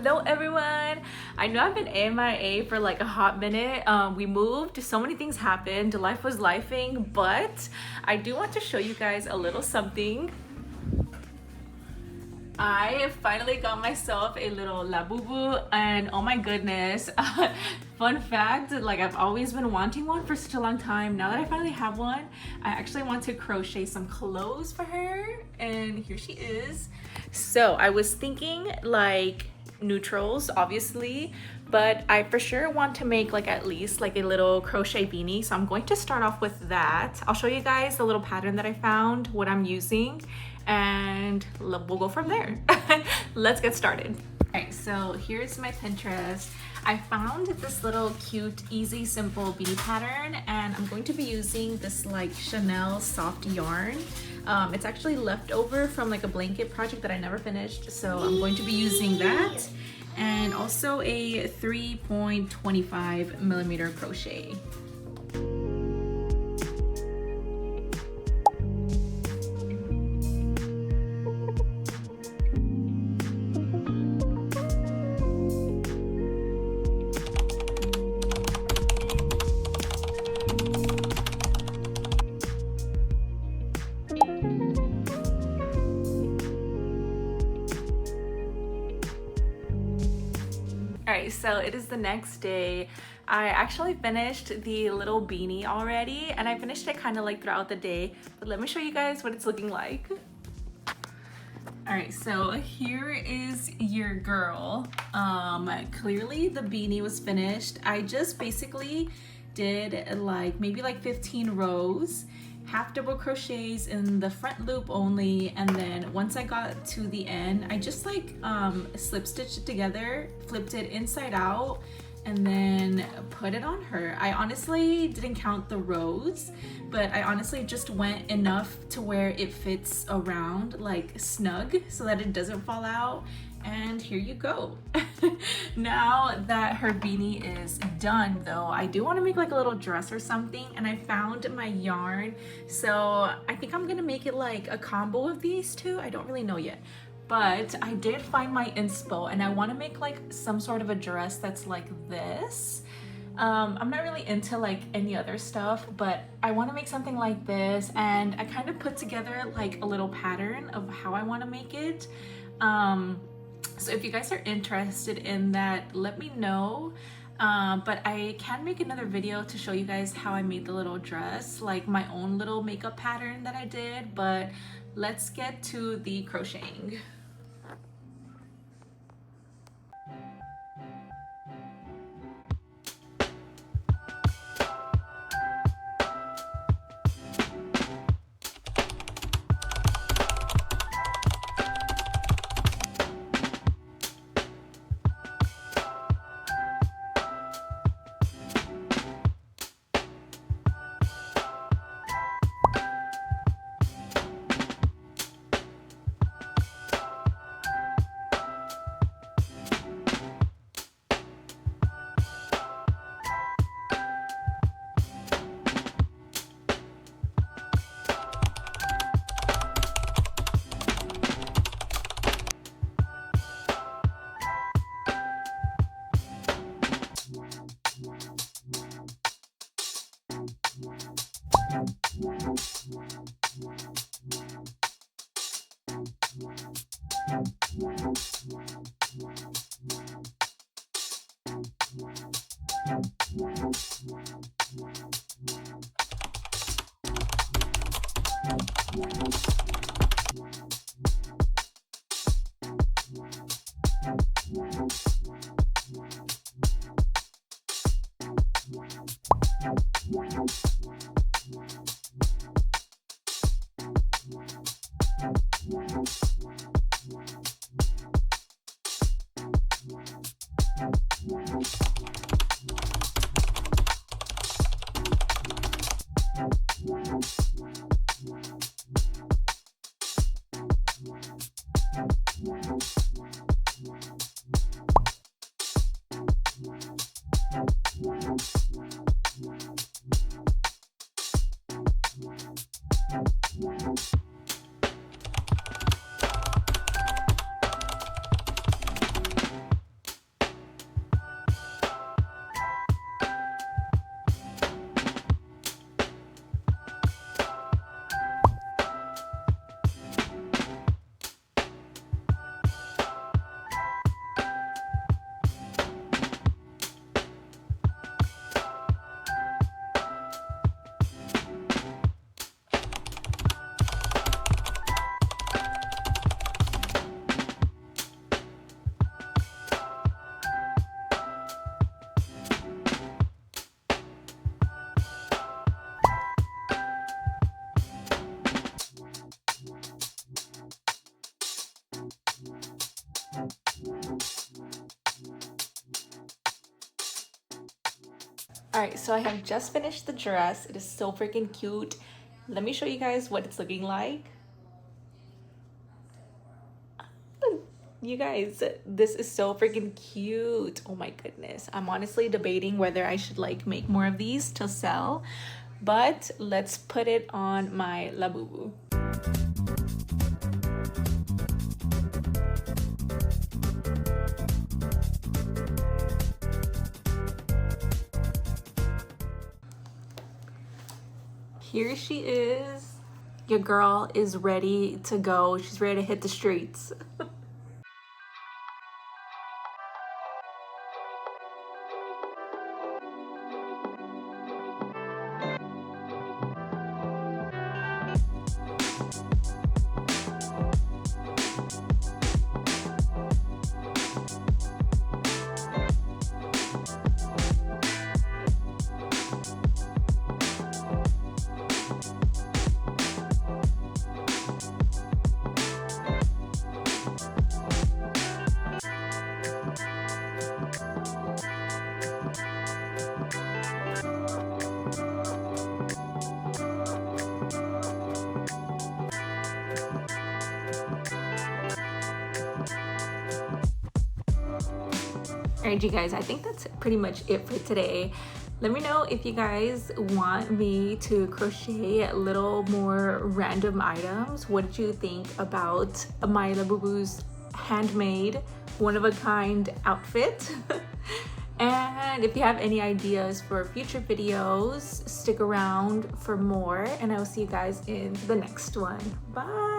Hello everyone. I know I've been MIA for like a hot minute. We moved, so many things happened, life was lifing, but I do want to show you guys a little something. I finally got myself a little Labubu, and oh my goodness, fun fact, like I've always been wanting one for such a long time. Now that I finally have one, I actually want to crochet some clothes for her, and here she is. So I was thinking like neutrals, obviously, but I for sure want to make like at least like a little crochet beanie. So I'm going to start off with that. I'll show you guys the little pattern that I found, what I'm using, and we'll go from there. Let's get started. All right, so here's my Pinterest. I found this little cute, easy, simple beanie pattern, and I'm going to be using this like Chanel soft yarn. It's actually leftover from like a blanket project that I never finished, so I'm going to be using that, and also a 3.25 millimeter crochet. Alright, so it is the next day. I actually finished the little beanie already, and I finished it kind of like throughout the day, but let me show you guys what it's looking like. Alright, so here is your girl. Clearly the beanie was finished. I just basically did like maybe like 15 rows, half double crochets in the front loop only, and then once I got to the end, I just like slip stitched it together, flipped it inside out, and then put it on her. I honestly didn't count the rows, but I honestly just went enough to where it fits around like snug so that it doesn't fall out. And here you go. Now that her beanie is done though, I do want to make like a little dress or something, and I found my yarn, so I think I'm gonna make it like a combo of these two. I don't really know yet, but I did find my inspo, and I want to make like some sort of a dress that's like this. I'm not really into like any other stuff, but I want to make something like this, and I kind of put together like a little pattern of how I want to make it. So if you guys are interested in that, let me know. But I can make another video to show you guys how I made the little dress, like my own little makeup pattern that I did, but let's get to the crocheting. All right, so I have just finished the dress. It is so freaking cute. Let me show you guys what it's looking like. You guys, this is so freaking cute. Oh my goodness. I'm honestly debating whether I should like make more of these to sell, but let's put it on my Labubu. Here she is. Your girl is ready to go. She's ready to hit the streets. Alright, you guys, I think that's pretty much it for today. Let me know if you guys want me to crochet a little more random items. What did you think about my Labubu's handmade, one-of-a-kind outfit? And if you have any ideas for future videos, stick around for more, and I will see you guys in the next one. Bye!